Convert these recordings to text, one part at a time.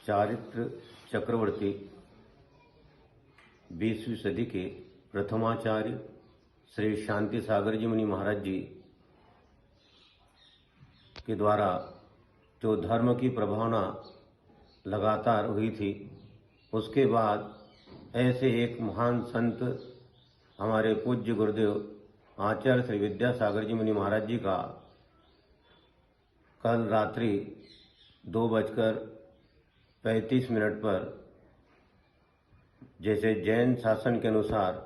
चारित्र चक्रवर्ती 20वीं सदी के प्रथमाचार्य श्री शांति सागर जी मुनि महाराज जी के द्वारा जो धर्म की प्रभावना लगातार हुई थी, उसके बाद ऐसे एक महान संत हमारे पूज्य गुरुदेव आचार्य श्री विद्यासागर जी मुनि महाराज जी का कल रात्रि 2:35 पर जैसे जैन शासन के अनुसार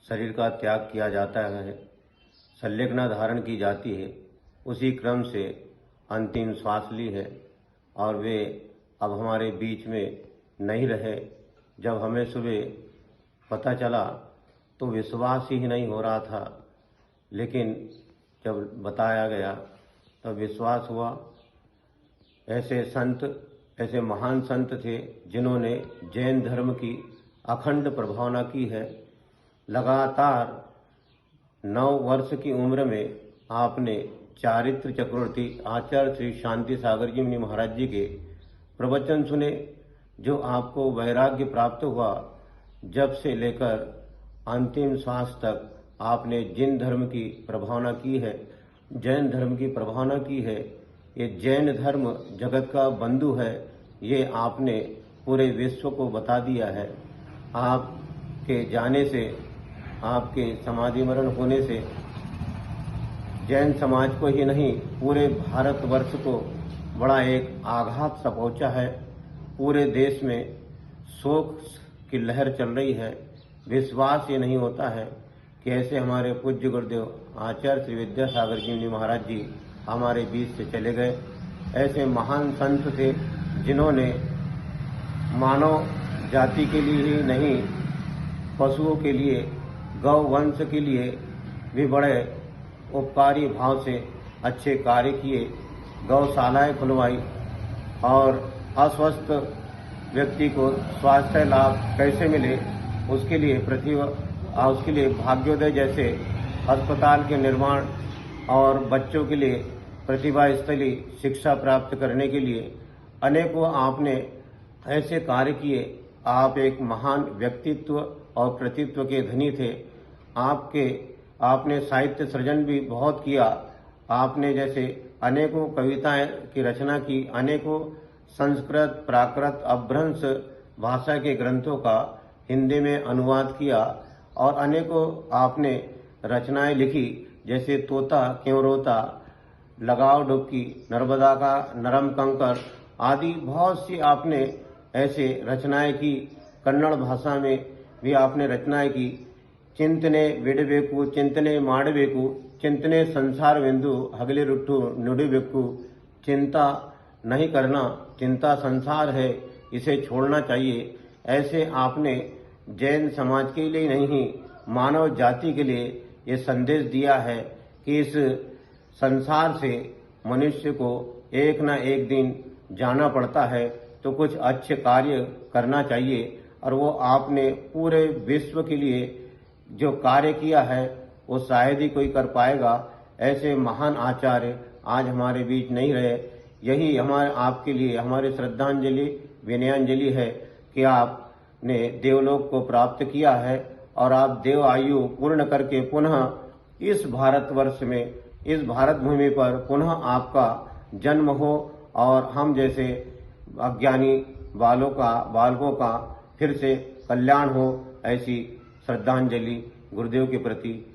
शरीर का त्याग किया जाता है, संलेखना धारण की जाती है, उसी क्रम से अंतिम श्वास ली है और वे अब हमारे बीच में नहीं रहे। जब हमें सुबह पता चला तो विश्वास ही नहीं हो रहा था, लेकिन जब बताया गया तब विश्वास हुआ। ऐसे संत, ऐसे महान संत थे जिन्होंने जैन धर्म की अखंड प्रभावना की है। लगातार 9 वर्ष की उम्र में आपने चारित्र चक्रवर्ती आचार्य श्री शांति सागर जी मुनि महाराज जी के प्रवचन सुने, जो आपको वैराग्य प्राप्त हुआ। जब से लेकर अंतिम श्वास तक आपने जिन धर्म की प्रभावना की है, जैन धर्म की प्रभावना की है। ये जैन धर्म जगत का बंधु है, ये आपने पूरे विश्व को बता दिया है। आपके जाने से, आपके समाधि मरण होने से जैन समाज को ही नहीं, पूरे भारतवर्ष को बड़ा एक आघात सा पहुंचा है। पूरे देश में शोक की लहर चल रही है। विश्वास ये नहीं होता है कि ऐसे हमारे पूज्य गुरुदेव आचार्य श्री विद्यासागर जी महाराज जी हमारे बीच से चले गए। ऐसे महान संत थे जिन्होंने मानव जाति के लिए ही नहीं, पशुओं के लिए, गौ वंश के लिए भी बड़े उपकारी भाव से अच्छे कार्य किए। गौशालाएं खुलवाई और अस्वस्थ व्यक्ति को स्वास्थ्य लाभ कैसे मिले उसके लिए भाग्योदय जैसे अस्पताल के निर्माण और बच्चों के लिए प्रतिभा स्थली शिक्षा प्राप्त करने के लिए अनेकों आपने ऐसे कार्य किए। आप एक महान व्यक्तित्व और कृतित्व के धनी थे। आपने साहित्य सृजन भी बहुत किया। आपने जैसे अनेकों कविताएं की रचना की, अनेकों संस्कृत, प्राकृत, अपभ्रंश भाषा के ग्रंथों का हिंदी में अनुवाद किया और अनेकों आपने रचनाएं लिखी, जैसे तोता क्यों रोता, लगाओ डुबकी, नर्मदा का नरम कंकर आदि बहुत सी आपने ऐसे रचनाएं की। कन्नड़ भाषा में भी आपने रचनाएं की। चिंतने बिडबेकु, चिंतने माडबेकु, चिंतने संसार बिंदु हगले रुट्टू नुडिबेकु। चिंता नहीं करना, चिंता संसार है, इसे छोड़ना चाहिए। ऐसे आपने जैन समाज के लिए नहीं, मानव जाति के लिए ये संदेश दिया है कि इस संसार से मनुष्य को एक न एक दिन जाना पड़ता है, तो कुछ अच्छे कार्य करना चाहिए। और वो आपने पूरे विश्व के लिए जो कार्य किया है वो शायद ही कोई कर पाएगा। ऐसे महान आचार्य आज हमारे बीच नहीं रहे। यही आपके लिए हमारी श्रद्धांजलि, विनयांजलि है कि आपने देवलोक को प्राप्त किया है और आप देव आयु पूर्ण करके पुनः इस भारतवर्ष में, इस भारत भूमि पर पुनः आपका जन्म हो और हम जैसे अज्ञानी बालकों का फिर से कल्याण हो। ऐसी श्रद्धांजलि गुरुदेव के प्रति